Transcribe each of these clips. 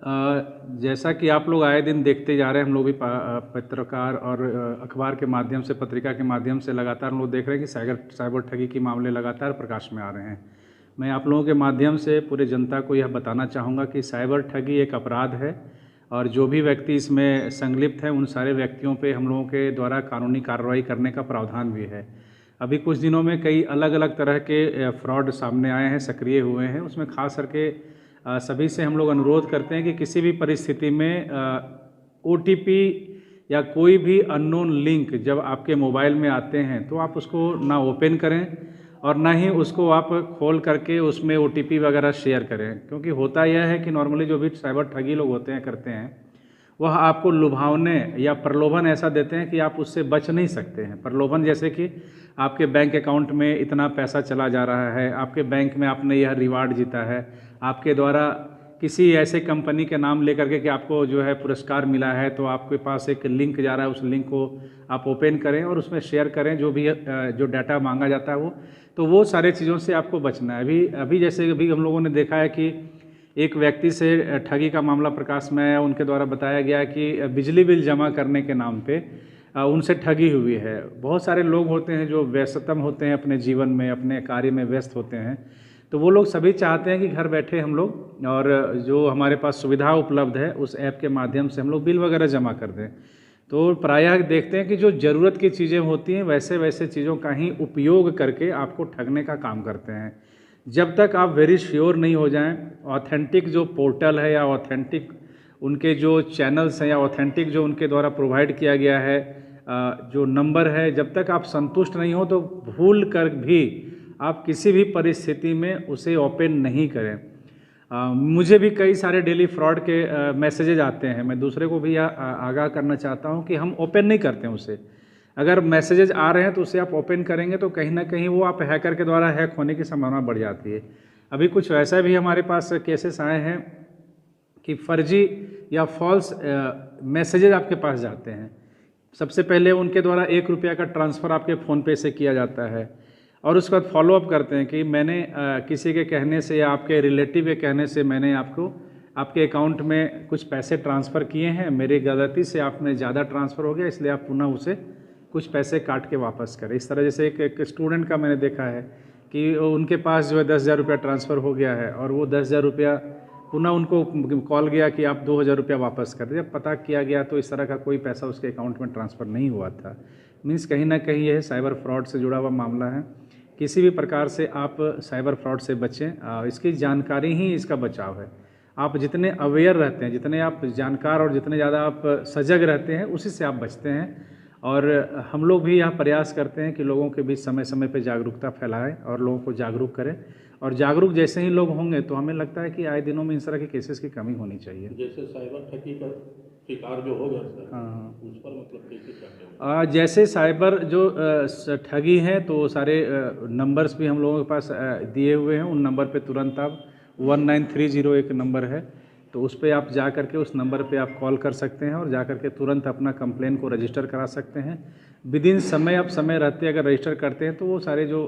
जैसा कि आप लोग आए दिन देखते जा रहे हैं, हम लोग भी पत्रकार और अखबार के माध्यम से, पत्रिका के माध्यम से लगातार हम लोग देख रहे हैं कि साइबर ठगी के मामले लगातार प्रकाश में आ रहे हैं। मैं आप लोगों के माध्यम से पूरे जनता को यह बताना चाहूँगा कि साइबर ठगी एक अपराध है और जो भी व्यक्ति इसमें संलिप्त हैं उन सारे व्यक्तियों पे हम लोगों के द्वारा कानूनी कार्रवाई करने का प्रावधान भी है। अभी कुछ दिनों में कई अलग अलग तरह के फ्रॉड सामने आए हैं, सक्रिय हुए हैं। उसमें खास करके सभी से हम लोग अनुरोध करते हैं कि किसी भी परिस्थिति में OTP या कोई भी अननोन लिंक जब आपके मोबाइल में आते हैं तो आप उसको ना ओपन करें और ना ही उसको आप खोल करके उसमें OTP वगैरह शेयर करें, क्योंकि होता यह है कि नॉर्मली जो भी साइबर ठगी लोग होते हैं करते हैं वह आपको लुभावने या प्रलोभन ऐसा देते हैं कि आप उससे बच नहीं सकते हैं। प्रलोभन जैसे कि आपके बैंक अकाउंट में इतना पैसा चला जा रहा है, आपके बैंक में आपने यह रिवार्ड जीता है, आपके द्वारा किसी ऐसे कंपनी के नाम लेकर के कि आपको जो है पुरस्कार मिला है, तो आपके पास एक लिंक जा रहा है, उस लिंक को आप ओपन करें और उसमें शेयर करें जो भी जो डाटा मांगा जाता है वो सारे चीज़ों से आपको बचना है। अभी जैसे अभी हम लोगों ने देखा है कि एक व्यक्ति से ठगी का मामला प्रकाश में आया, उनके द्वारा बताया गया कि बिजली बिल जमा करने के नाम पे उनसे ठगी हुई है। बहुत सारे लोग होते हैं जो व्यस्ततम होते हैं, अपने जीवन में अपने कार्य में व्यस्त होते हैं, तो वो लोग सभी चाहते हैं कि घर बैठे हम लोग और जो हमारे पास सुविधा उपलब्ध है उस ऐप के माध्यम से हम लोग बिल वगैरह जमा कर दें। तो प्रायः देखते हैं कि जो ज़रूरत की चीज़ें होती हैं वैसे चीज़ों का ही उपयोग करके आपको ठगने का काम करते हैं। जब तक आप वेरी श्योर नहीं हो जाएं, ऑथेंटिक जो पोर्टल है या ऑथेंटिक उनके जो चैनल्स हैं या ऑथेंटिक जो उनके द्वारा प्रोवाइड किया गया है जो नंबर है, जब तक आप संतुष्ट नहीं हो तो भूल कर भी आप किसी भी परिस्थिति में उसे ओपन नहीं करें। मुझे भी कई सारे डेली फ्रॉड के मैसेजेज आते हैं। मैं दूसरे को भी आगाह करना चाहता हूं कि हम ओपन नहीं करते हैं उसे। अगर मैसेजेज आ रहे हैं तो उसे आप ओपन करेंगे तो कहीं ना कहीं वो आप हैकर के द्वारा हैक होने की संभावना बढ़ जाती है। अभी कुछ वैसा भी हमारे पास केसेस आए हैं कि फर्जी या फॉल्स मैसेजेज आपके पास जाते हैं। सबसे पहले उनके द्वारा ₹1 का ट्रांसफ़र आपके फ़ोन पे से किया जाता है और उसके बाद फॉलो अप करते हैं कि मैंने किसी के कहने से या आपके रिलेटिव के कहने से मैंने आपके अकाउंट में कुछ पैसे ट्रांसफ़र किए हैं, मेरी गलती से आप में ज़्यादा ट्रांसफ़र हो गया, इसलिए आप पुनः उसे कुछ पैसे काट के वापस करें। इस तरह जैसे एक स्टूडेंट का मैंने देखा है कि उनके पास जो है ₹10,000 ट्रांसफ़र हो गया है और वो ₹10,000 पुनः उनको कॉल गया कि आप ₹2,000 वापस कर दें। जब पता किया गया तो इस तरह का कोई पैसा उसके अकाउंट में ट्रांसफ़र नहीं हुआ था। मीन्स कहीं ना कहीं यह साइबर फ्रॉड से जुड़ा हुआ मामला है। किसी भी प्रकार से आप साइबर फ्रॉड से बचें, इसकी जानकारी ही इसका बचाव है। आप जितने अवेयर रहते हैं, जितने आप जानकार और जितने ज़्यादा आप सजग रहते हैं, उसी से आप बचते हैं। और हम लोग भी यह प्रयास करते हैं कि लोगों के बीच समय समय पे जागरूकता फैलाएं और लोगों को जागरूक करें। और जागरूक जैसे ही लोग होंगे तो हमें लगता है कि आए दिनों में इस तरह के केसेस की कमी होनी चाहिए। जैसे साइबर ठगी का शिकार जो हो गया सर, हाँ, उस पर मतलब कैसे क्या जैसे साइबर जो ठगी हैं तो सारे नंबर्स भी हम लोगों के पास दिए हुए हैं। उन नंबर पे तुरंत आप 1930 एक नंबर है, तो उस पर आप जा करके उस नंबर पे आप कॉल कर सकते हैं और जा करके तुरंत अपना कंप्लेन को रजिस्टर करा सकते हैं। विदिन समय आप समय रहते अगर रजिस्टर करते हैं तो वो सारे जो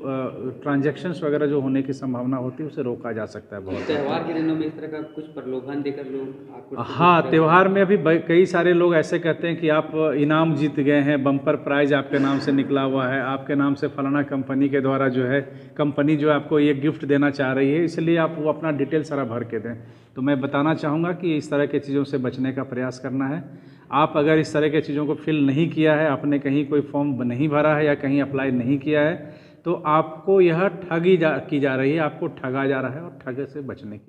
ट्रांजैक्शंस वगैरह जो होने की संभावना होती है उसे रोका जा सकता है। बहुत त्यौहार के दिनों में इस तरह का कुछ प्रलोभन देकर लोग आपको हाँ, त्यौहार में अभी कई सारे लोग ऐसे कहते हैं कि आप इनाम जीत गए हैं, बम्पर प्राइज़ आपके नाम से निकला हुआ है, आपके नाम से फलाना कंपनी के द्वारा जो है कंपनी जो आपको ये गिफ्ट देना चाह रही है, इसलिए आप वो अपना डिटेल सारा भर के दें। तो मैं बताना चाहूँगा कि इस तरह के चीज़ों से बचने का प्रयास करना है। आप अगर इस तरह के चीज़ों को फिल नहीं किया है, आपने कहीं कोई फॉर्म नहीं भरा है या कहीं अप्लाई नहीं किया है, तो आपको यह की जा रही है, आपको ठगा जा रहा है और ठगे से बचने की